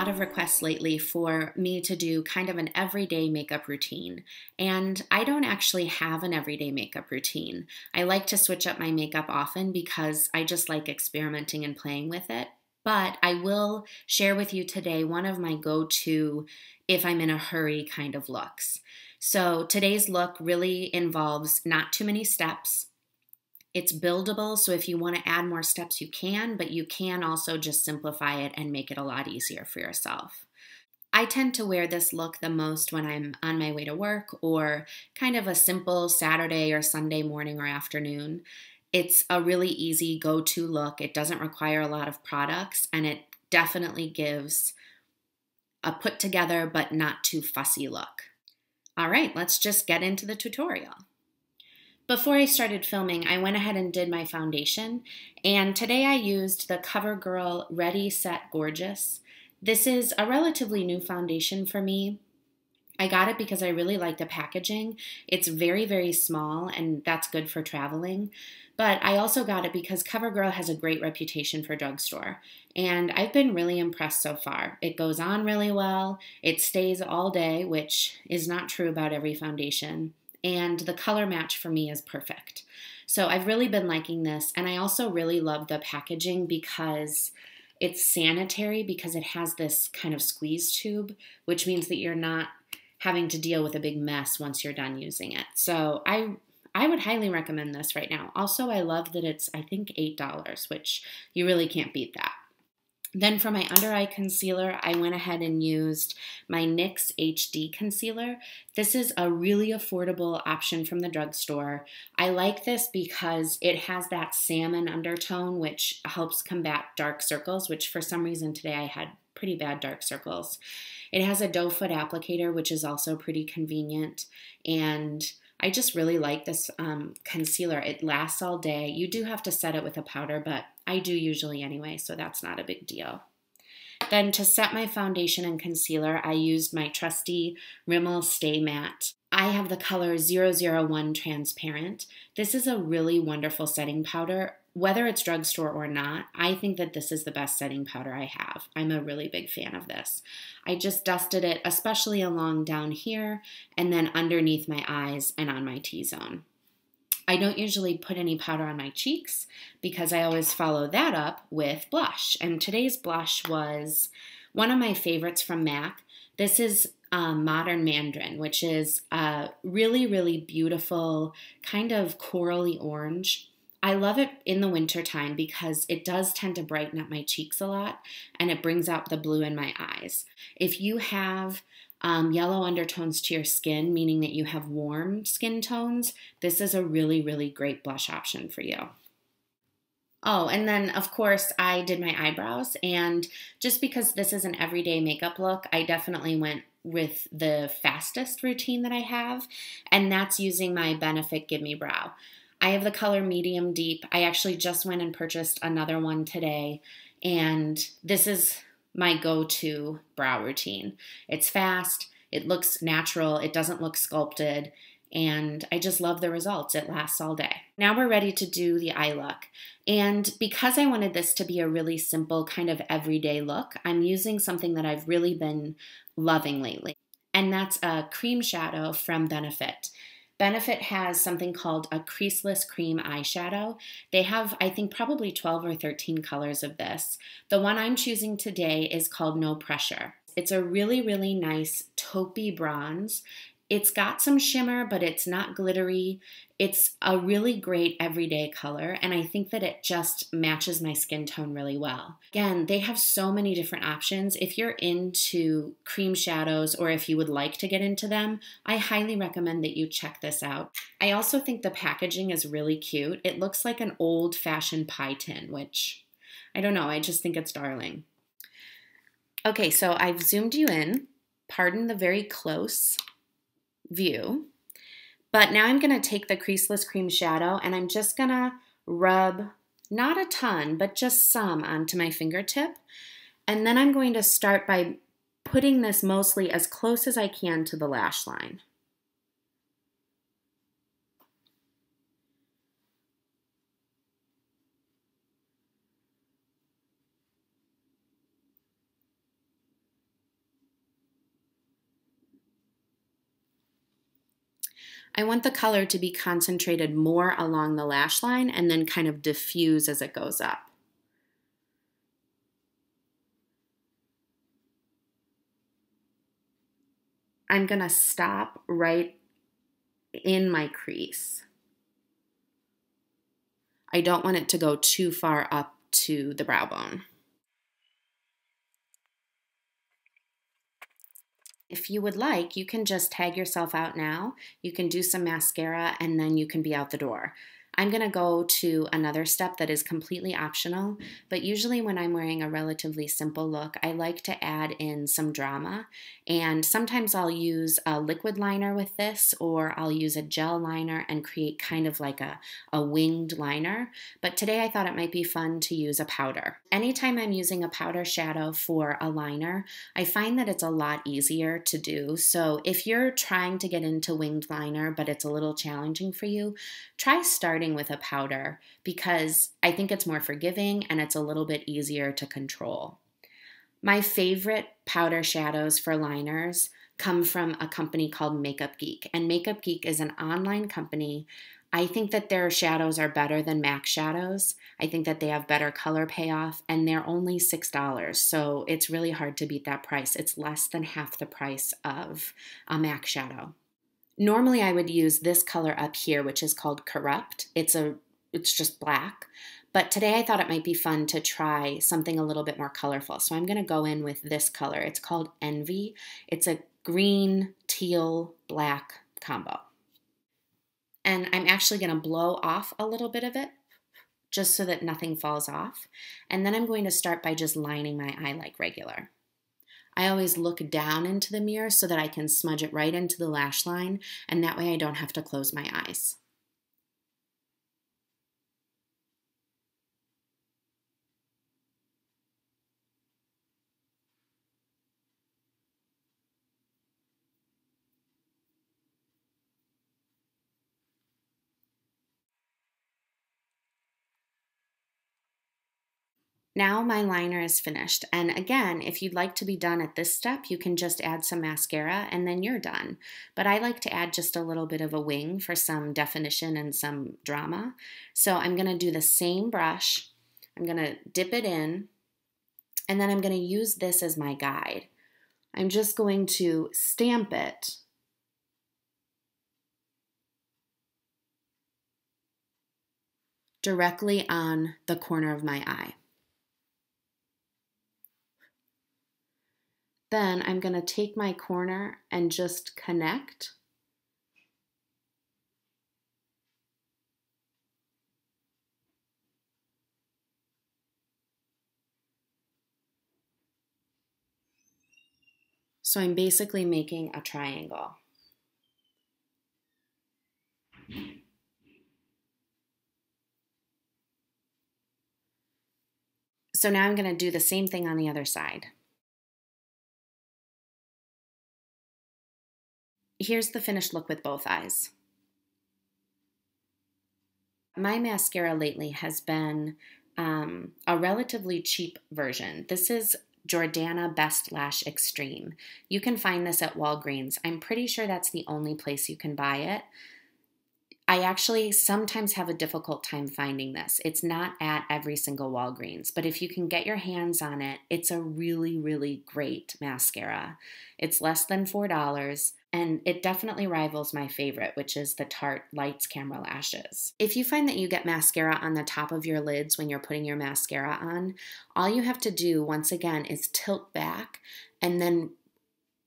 lot of requests lately for me to do kind of an everyday makeup routine, and I don't actually have an everyday makeup routine. I like to switch up my makeup often because I just like experimenting and playing with it, but I will share with you today one of my go-to if I'm in a hurry kind of looks. So today's look really involves not too many steps. It's buildable, so if you want to add more steps, you can, but you can also just simplify it and make it a lot easier for yourself. I tend to wear this look the most when I'm on my way to work or kind of a simple Saturday or Sunday morning or afternoon. It's a really easy go-to look. It doesn't require a lot of products, and it definitely gives a put together but not too fussy look. All right, let's just get into the tutorial. Before I started filming, I went ahead and did my foundation, and today I used the CoverGirl Ready Set Gorgeous. This is a relatively new foundation for me. I got it because I really like the packaging. It's very, very small, and that's good for traveling. But I also got it because CoverGirl has a great reputation for drugstore, and I've been really impressed so far. It goes on really well, it stays all day, which is not true about every foundation. And the color match for me is perfect. So I've really been liking this, and I also really love the packaging because it's sanitary, because it has this kind of squeeze tube, which means that you're not having to deal with a big mess once you're done using it. So I would highly recommend this right now. Also, I love that it's, I think, $8, which you really can't beat that. Then for my under eye concealer, I went ahead and used my NYX HD Concealer. This is a really affordable option from the drugstore. I like this because it has that salmon undertone, which helps combat dark circles, which for some reason today I had pretty bad dark circles. It has a doe foot applicator, which is also pretty convenient, and I just really like this concealer. It lasts all day. You do have to set it with a powder, but I do usually anyway, so that's not a big deal. Then to set my foundation and concealer, I used my trusty Rimmel Stay Matte. I have the color 001 Transparent. This is a really wonderful setting powder. Whether it's drugstore or not, I think that this is the best setting powder I have. I'm a really big fan of this. I just dusted it, especially along down here, and then underneath my eyes and on my T-zone. I don't usually put any powder on my cheeks because I always follow that up with blush. And today's blush was one of my favorites from MAC. This is Modern Mandarin, which is a really, really beautiful kind of corally orange. I love it in the winter time because it does tend to brighten up my cheeks a lot, and it brings out the blue in my eyes. If you have yellow undertones to your skin, meaning that you have warm skin tones, this is a really, really great blush option for you. Oh, and then of course I did my eyebrows, and just because this is an everyday makeup look, I definitely went with the fastest routine that I have, and that's using my Benefit Give Me Brow. I have the color Medium Deep. I actually just went and purchased another one today, and this is my go-to brow routine. It's fast, it looks natural, it doesn't look sculpted, and I just love the results. It lasts all day. Now we're ready to do the eye look. And because I wanted this to be a really simple kind of everyday look, I'm using something that I've really been loving lately, and that's a cream shadow from Benefit. Benefit has something called a Creaseless Cream eyeshadow. They have, I think, probably 12 or 13 colors of this. The one I'm choosing today is called No Pressure. It's a really, really nice taupey bronze. It's got some shimmer, but it's not glittery. It's a really great everyday color, and I think that it just matches my skin tone really well. Again, they have so many different options. If you're into cream shadows, or if you would like to get into them, I highly recommend that you check this out. I also think the packaging is really cute. It looks like an old-fashioned pie tin, which, I don't know, I just think it's darling. Okay, so I've zoomed you in. Pardon the very close view. But now I'm going to take the Creaseless Cream Shadow, and I'm just going to rub, not a ton, but just some onto my fingertip. And then I'm going to start by putting this mostly as close as I can to the lash line. I want the color to be concentrated more along the lash line and then kind of diffuse as it goes up. I'm going to stop right in my crease. I don't want it to go too far up to the brow bone. If you would like, you can just tag yourself out now. You can do some mascara and then you can be out the door. I'm going to go to another step that is completely optional, but usually when I'm wearing a relatively simple look, I like to add in some drama, and sometimes I'll use a liquid liner with this, or I'll use a gel liner and create kind of like a winged liner, but today I thought it might be fun to use a powder. Anytime I'm using a powder shadow for a liner, I find that it's a lot easier to do, so if you're trying to get into winged liner but it's a little challenging for you, try starting with a powder because I think it's more forgiving and it's a little bit easier to control. My favorite powder shadows for liners come from a company called Makeup Geek, and Makeup Geek is an online company. I think that their shadows are better than MAC shadows. I think that they have better color payoff, and they're only $6, so it's really hard to beat that price. It's less than half the price of a MAC shadow. Normally I would use this color up here, which is called Corrupt. It's just black. But today I thought it might be fun to try something a little bit more colorful. So I'm going to go in with this color. It's called Envy. It's a green, teal, black combo. And I'm actually going to blow off a little bit of it just so that nothing falls off. And then I'm going to start by just lining my eye like regular. I always look down into the mirror so that I can smudge it right into the lash line, and that way I don't have to close my eyes. Now my liner is finished, and again, if you'd like to be done at this step, you can just add some mascara and then you're done. But I like to add just a little bit of a wing for some definition and some drama. So I'm going to do the same brush, I'm going to dip it in, and then I'm going to use this as my guide. I'm just going to stamp it directly on the corner of my eye. Then I'm going to take my corner and just connect. So I'm basically making a triangle. So now I'm going to do the same thing on the other side. Here's the finished look with both eyes. My mascara lately has been a relatively cheap version. This is Jordana Best Lash Extreme. You can find this at Walgreens. I'm pretty sure that's the only place you can buy it. I actually sometimes have a difficult time finding this. It's not at every single Walgreens, but if you can get your hands on it, it's a really, really great mascara. It's less than $4, and it definitely rivals my favorite, which is the Tarte Lights Camera Lashes. If you find that you get mascara on the top of your lids when you're putting your mascara on, all you have to do, once again, is tilt back and then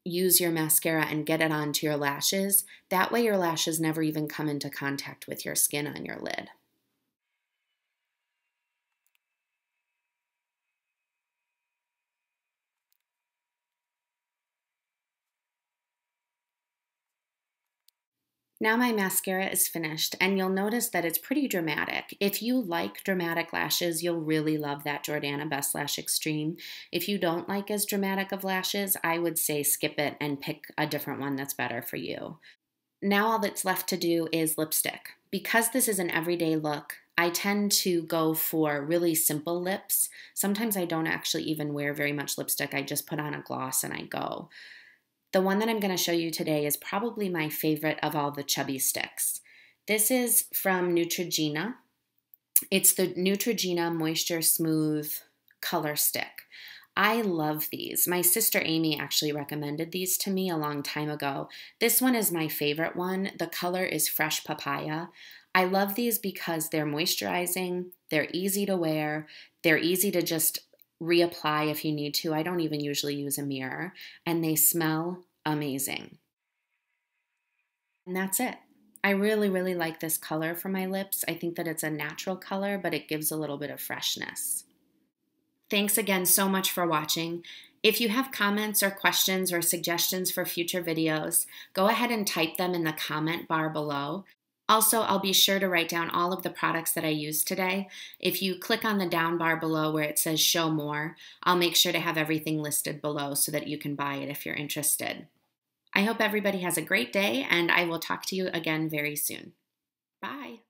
use your mascara and get it onto your lashes. That way your lashes never even come into contact with your skin on your lid. Now my mascara is finished, and you'll notice that it's pretty dramatic. If you like dramatic lashes, you'll really love that Jordana Best Lash Extreme. If you don't like as dramatic of lashes, I would say skip it and pick a different one that's better for you. Now all that's left to do is lipstick. Because this is an everyday look, I tend to go for really simple lips. Sometimes I don't actually even wear very much lipstick. I just put on a gloss and I go. The one that I'm going to show you today is probably my favorite of all the chubby sticks. This is from Neutrogena. It's the Neutrogena MoistureSmooth Color Stick. I love these. My sister Amy actually recommended these to me a long time ago. This one is my favorite one. The color is Fresh Papaya. I love these because they're moisturizing, they're easy to wear, they're easy to just reapply if you need to. I don't even usually use a mirror, and they smell amazing. And that's it. I really, really like this color for my lips. I think that it's a natural color, but it gives a little bit of freshness. Thanks again so much for watching. If you have comments or questions or suggestions for future videos, go ahead and type them in the comment bar below. Also, I'll be sure to write down all of the products that I used today. If you click on the down bar below where it says show more, I'll make sure to have everything listed below so that you can buy it if you're interested. I hope everybody has a great day, and I will talk to you again very soon. Bye.